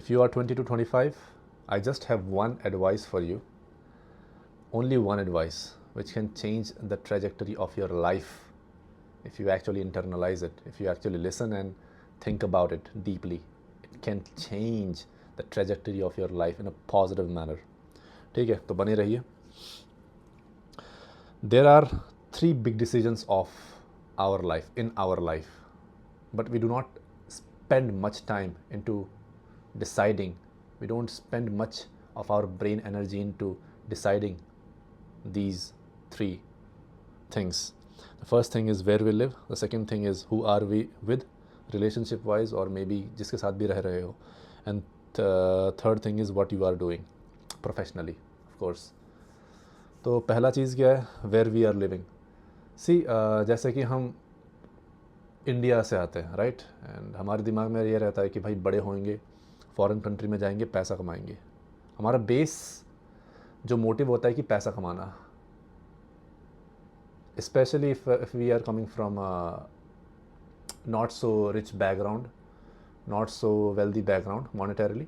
If you are 20 to 25, I just have one advice for you. Only one advice which can change the trajectory of your life if you actually internalize it, if you actually listen and think about it deeply. It can change the trajectory of your life in a positive manner. ठीक है, तो बने रहिए. There are three big decisions of our life, in our life, but we do not spend much time into deciding. We don't spend much of our brain energy into deciding these three things. The first thing is where we live. The second thing is who are we with, relationship wise, or maybe जिसके साथ भी रह रहे हो. And third thing is what you are doing professionally, of course. तो पहला चीज़ क्या है, वेयर वी आर लिविंग. सी जैसे कि हम इंडिया से आते हैं, राइट, एंड हमारे दिमाग में ये रहता है कि भाई बड़े होंगे, फॉरेन कंट्री में जाएंगे, पैसा कमाएंगे. हमारा बेस जो मोटिव होता है कि पैसा कमाना, specially if we are coming from not so rich background, not so wealthy background monetarily,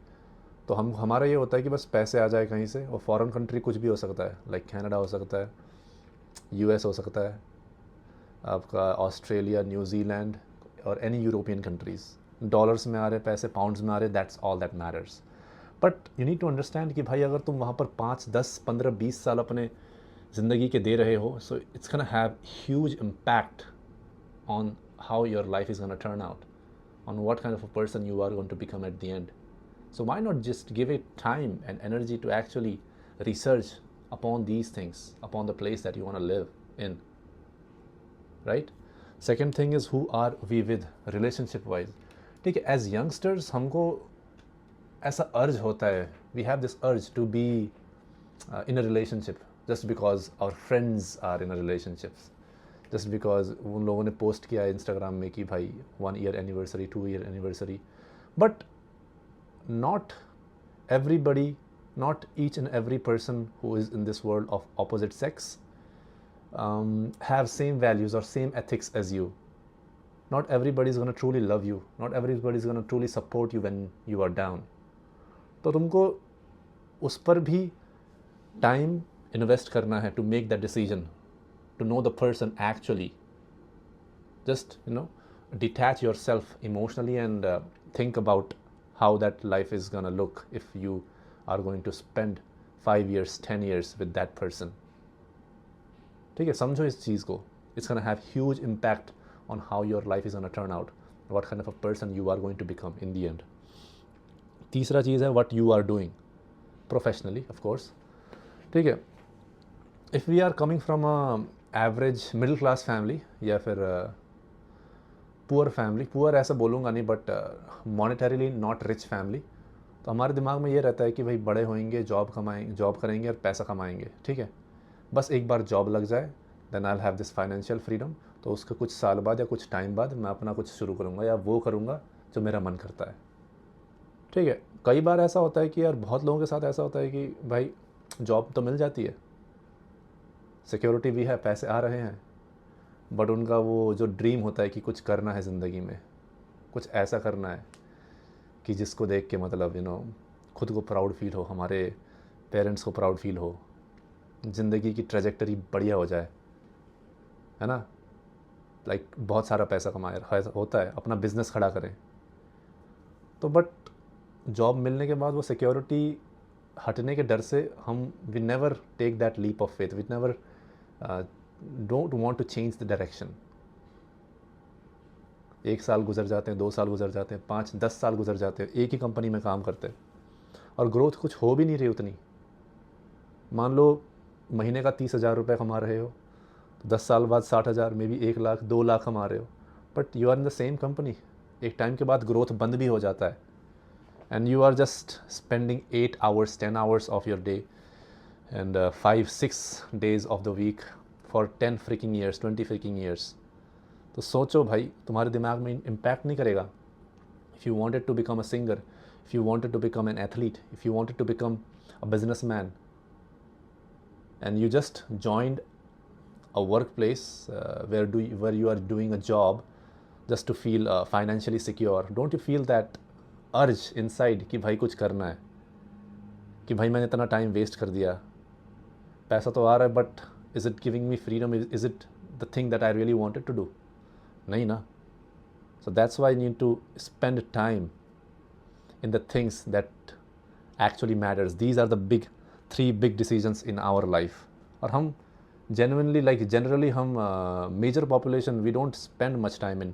तो हमारा ये होता है कि बस पैसे आ जाए कहीं से. और फॉरेन कंट्री कुछ भी हो सकता है, लाइक कनाडा हो सकता है, यूएस हो सकता है, आपका ऑस्ट्रेलिया, न्यूजीलैंड और एनी यूरोपियन कंट्रीज़. डॉलर्स में आ रहे पैसे, पाउंड्स में आ रहे, that's all that matters. But you need to understand कि भाई अगर तुम वहाँ पर 5, 10, 15, 20 साल अपने ज़िंदगी के दे रहे हो, so it's gonna have huge impact on how your life is gonna turn out, on what kind of a person you are going to become at the end. So why not just give it time and energy to actually research upon these things, upon the place that you want to live in, right? Second thing is who are we with, relationship wise. ठीक है, as youngsters हमको ऐसा urge होता है, we have this urge to be in a relationship just because our friends are in a relationships, just because उन लोगों ने post किया है इंस्टाग्राम में कि भाई 1 year anniversary, 2 year anniversary. But not everybody, not each and every person who is in this world of opposite sex have same values or same ethics as you. Not everybody is going to truly love you. Not everybody is going to truly support you when you are down. तो तुमको उस पर भी time invest करना है to make that decision, to know the person actually. Just detach yourself emotionally and think about how that life is gonna look if you are going to spend 5 years, 10 years with that person. ठीक है, समझो इस चीज़ को. It's gonna have huge impact on how your life is gonna turn out, what kind of a person you are going to become in the end. तीसरा चीज़ है what you are doing professionally, of course. ठीक है, if we are coming from a average middle class family या फिर poor family, poor ऐसा बोलूँगा नहीं, but monetarily not rich family, तो हमारे दिमाग में ये रहता है कि भाई बड़े होएंगे, जॉब करेंगे और पैसा कमाएंगे. ठीक है, बस एक बार जॉब लग जाए, then I will have this financial freedom. तो उसके कुछ साल बाद या कुछ टाइम बाद मैं अपना कुछ शुरू करूँगा या वो करूँगा जो मेरा मन करता है. ठीक है, कई बार ऐसा होता है कि यार बहुत लोगों के साथ ऐसा होता है कि भाई जॉब तो मिल जाती है, सिक्योरिटी भी है, पैसे आ रहे हैं, बट उनका वो जो ड्रीम होता है कि कुछ करना है ज़िंदगी में, कुछ ऐसा करना है कि जिसको देख के मतलब खुद को प्राउड फील हो, हमारे पेरेंट्स को प्राउड फील हो, ज़िंदगी की ट्रेजेक्टरी बढ़िया हो जाए, है ना. लाइक बहुत सारा पैसा कमाए होता है, अपना बिजनेस खड़ा करें. तो बट जॉब मिलने के बाद वो सिक्योरिटी हटने के डर से हम we never take that leap of faith, we never don't want to change the direction. 1 साल गुजर जाते हैं, 2 साल गुजर जाते हैं, 5, 10 साल गुजर जाते हैं, एक ही कंपनी में काम करते हैं और ग्रोथ कुछ हो भी नहीं रही उतनी. मान लो महीने का 30,000 रुपये कमा रहे हो, तो 10 साल बाद 60,000, मे बी 1 लाख, 2 लाख कमा रहे हो, but you are in the same company. एक टाइम के बाद ग्रोथ बंद भी हो जाता है and you are just spending 8 hours, 10 hours of your day and 5, 6 days of the week for 10 freaking years, 20 freaking years. तो सोचो भाई, तुम्हारे दिमाग में इम्पैक्ट नहीं करेगा. if you wanted to become a singer, if you wanted to become an athlete, if you wanted to become a businessman and you just joined a workplace where you are doing a job just to feel financially secure, don't you feel that अर्ज inside कि भाई कुछ करना है, कि भाई मैंने इतना टाइम वेस्ट कर दिया, पैसा तो आ रहा है but is it giving me freedom, is it the thing that I really wanted to do? नहीं ना. So that's why you need to spend time in the things that actually matters. These are the three big decisions in our life. और हम generally हम major population, we don't spend much time in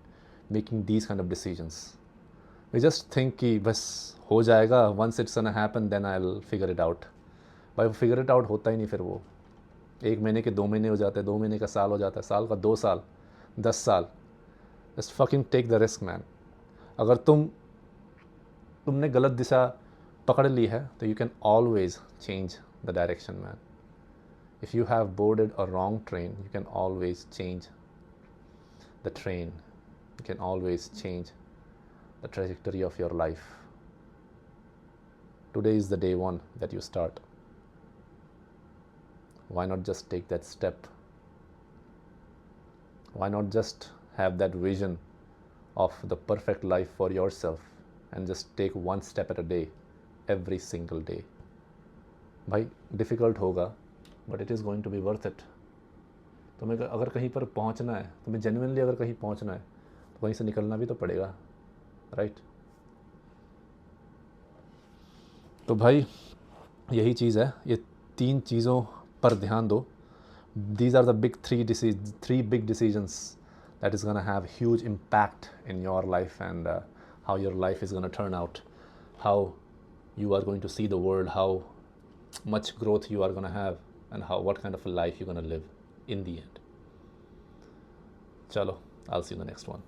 making these kind of decisions. We just think कि बस हो जाएगा, once it's gonna happen then I'll figure it out. भाई वो figure it out होता ही नहीं. फिर वो 1 महीने के 2 महीने हो जाते हैं, 2 महीने का साल हो जाता है, साल का 2 साल, 10 साल. Just fucking take the risk, man. अगर तुमने गलत दिशा पकड़ ली है तो you can always change the direction, man. If you have boarded a wrong train, you can always change the train. You can always change the trajectory of your life. Today is the day one that you start. Why not just take that step? Why not just have that vision of the perfect life for yourself and just take one step at a day, every single day? भाई difficult होगा but it is going to be worth it. तुम्हें अगर कहीं पर पहुंचना है, तुम्हें genuinely अगर कहीं पहुंचना है तो कहीं से निकलना भी तो पड़ेगा, राइट? तो भाई यही चीज़ है, ये 3 चीज़ों पर ध्यान दो. These are the three big decisions that is going to have huge impact in your life and how your life is going to turn out, how you are going to see the world, how much growth you are going to have, and what kind of a life you're going to live in the end. Chalo, I'll see you in the next one.